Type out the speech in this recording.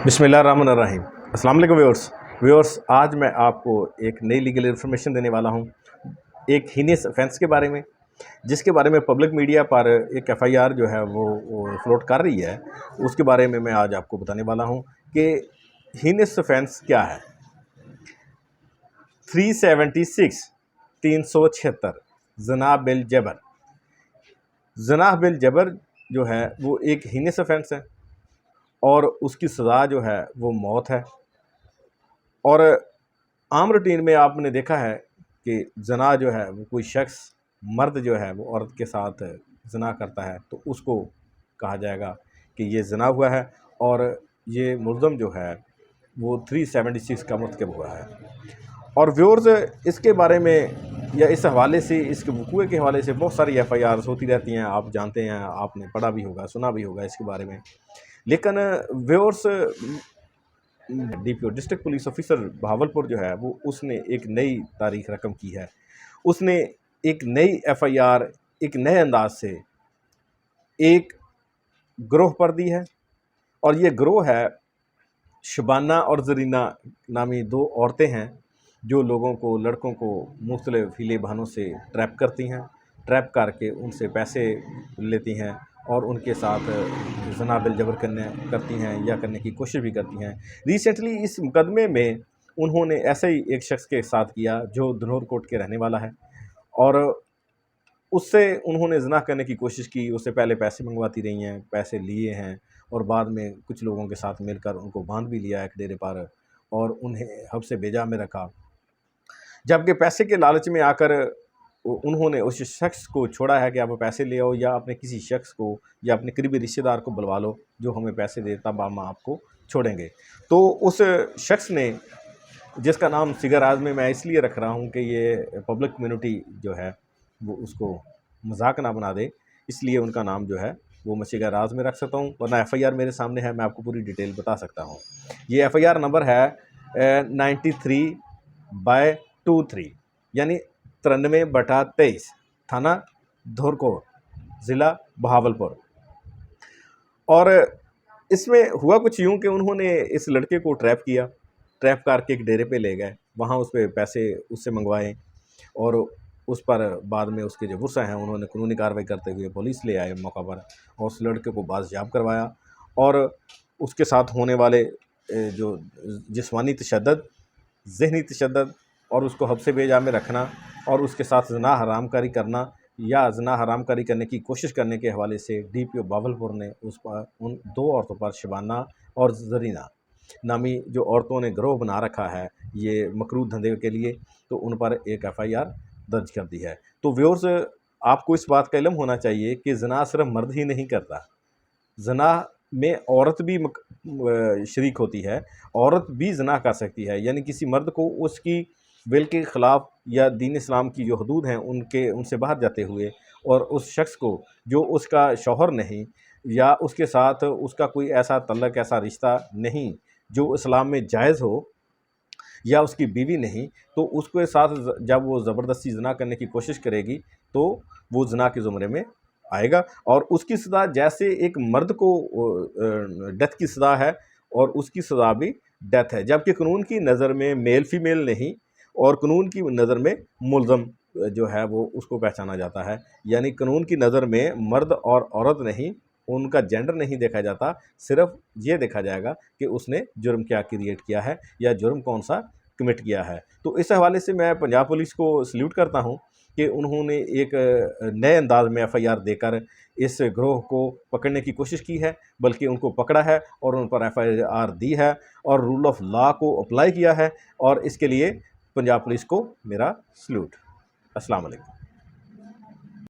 बिस्मिल्लाहिर्रहमानिर्रहीम। अस्सलाम वालेकुम व्यूअर्स, आज मैं आपको एक नई लीगल इन्फॉर्मेशन देने वाला हूं, एक हीनियस ऑफेंस के बारे में, जिसके बारे में पब्लिक मीडिया पर एक एफआईआर जो है वो फ्लोट कर रही है। उसके बारे में मैं आज आपको बताने वाला हूं कि हीनियस ऑफेंस क्या है। 376 376 ज़ना बिल जबर। ज़ना बिल जबर जो है वो एक हीनियस ऑफेंस है और उसकी सज़ा जो है वो मौत है। और आम रूटीन में आपने देखा है कि ज़ना जो है वो कोई शख्स, मर्द जो है वो औरत के साथ ज़ना करता है तो उसको कहा जाएगा कि ये ज़ना हुआ है और ये मुल्ज़म जो है वो 376 का मुर्तकब हुआ है। और व्यूअर्स, इसके बारे में या इस हवाले से, इसके वक़ूए के हवाले से बहुत सारी एफआईआर्स होती रहती हैं। आप जानते हैं, आपने पढ़ा भी होगा, सुना भी होगा इसके बारे में। लेकिन viewers, DPO district police officer Bahawalpur जो है वो उसने एक नई तारीख रकम की है। उसने एक नई एफआईआर एक नए अंदाज से एक ग्रोह पर दी है और ये ग्रोह है शबाना और ज़रीना नामी दो औरतें हैं जो लोगों को, लड़कों को मुख्तलिफ हीले बहानों से ट्रैप करती हैं। ट्रैप करके उनसे पैसे लेती हैं और उनके साथ ज़ना बिल जबर करती हैं या करने की कोशिश भी करती हैं। रिसेंटली इस मुकदमे में उन्होंने ऐसे ही एक शख्स के साथ किया जो धनौर कोट के रहने वाला है और उससे उन्होंने ज़ना करने की कोशिश की। उससे पहले पैसे मंगवाती रही हैं, पैसे लिए हैं और बाद में कुछ लोगों के साथ मिलकर उनको बांध भी लिया एक डेरे पर और उन्हें हब्से बेजा में रखा। जबकि पैसे के लालच में आकर उन्होंने उस शख्स को छोड़ा है कि आप पैसे ले आओ या अपने किसी शख्स को या अपने करीबी रिश्तेदार को बुलवा लो जो हमें पैसे दे, तब हम आपको छोड़ेंगे। तो उस शख्स ने, जिसका नाम सिगर आज़मी मैं इसलिए रख रहा हूँ कि ये पब्लिक कम्युनिटी जो है वो उसको मजाक ना बना दे, इसलिए उनका नाम जो है वो मैं सिगर आज़ में रख सकता हूँ, वरना एफआईआर मेरे सामने है, मैं आपको पूरी डिटेल बता सकता हूँ। ये एफआईआर नंबर है 93/23 यानी 93/23, थाना धौरकोट, ज़िला बहावलपुर। और इसमें हुआ कुछ यूँ कि उन्होंने इस लड़के को ट्रैप किया, ट्रैप करके एक डेरे पे ले गए, वहाँ उस पे पैसे उससे मंगवाए और उस पर बाद में उसके जो वुर्सा हैं उन्होंने कानूनी कार्रवाई करते हुए पुलिस ले आए मौका पर और उस लड़के को बाज़याब करवाया और उसके साथ होने वाले जो जिस्मानी तशद्दुद, ज़हनी तशद्दुद और उसको हब्से बेजा में रखना और उसके साथ ज़ना हरामकारी करना या ज़ना हरामकारी करने की कोशिश करने के हवाले से डीपीओ बहावलपुर ने उस पर उन दो औरतों पर, शबाना और ज़रीना नामी जो औरतों ने गिरोह बना रखा है ये मकरूह धंधे के लिए, तो उन पर एक एफआईआर दर्ज कर दी है। तो व्यूअर्स, आपको इस बात का इल्म होना चाहिए कि ज़ना सिर्फ मर्द ही नहीं करता, ज़ना में औरत भी शरीक होती है। औरत भी ज़ना कर सकती है, यानी किसी मर्द को उसकी विल के ख़िलाफ़ या दीन इस्लाम की जो हदूद हैं उनसे बाहर जाते हुए और उस शख्स को जो उसका शौहर नहीं या उसके साथ उसका कोई ऐसा तल्लक, ऐसा रिश्ता नहीं जो इस्लाम में जायज़ हो या उसकी बीवी नहीं, तो उसके साथ जब वो ज़बरदस्ती ज़ना करने की कोशिश करेगी तो वो ज़ना के ज़ुमरे में आएगा और उसकी सज़ा जैसे एक मर्द को डेथ की सज़ा है और उसकी सज़ा भी डेथ है। जबकि कानून की नज़र में मेल फीमेल नहीं और कानून की नज़र में मुल्ज़म जो है वो उसको पहचाना जाता है। यानी कानून की नज़र में मर्द और औरत नहीं, उनका जेंडर नहीं देखा जाता, सिर्फ ये देखा जाएगा कि उसने जुर्म क्या क्रिएट किया है या जुर्म कौन सा कमिट किया है। तो इस हवाले से मैं पंजाब पुलिस को सल्यूट करता हूँ कि उन्होंने एक नए अंदाज में एफआईआर देकर इस गिरोह को पकड़ने की कोशिश की है, बल्कि उनको पकड़ा है और उन पर एफआईआर दी है और रूल ऑफ लॉ को अप्लाई किया है और इसके लिए पंजाब पुलिस को मेरा सल्यूट। अस्सलाम वालेकुम।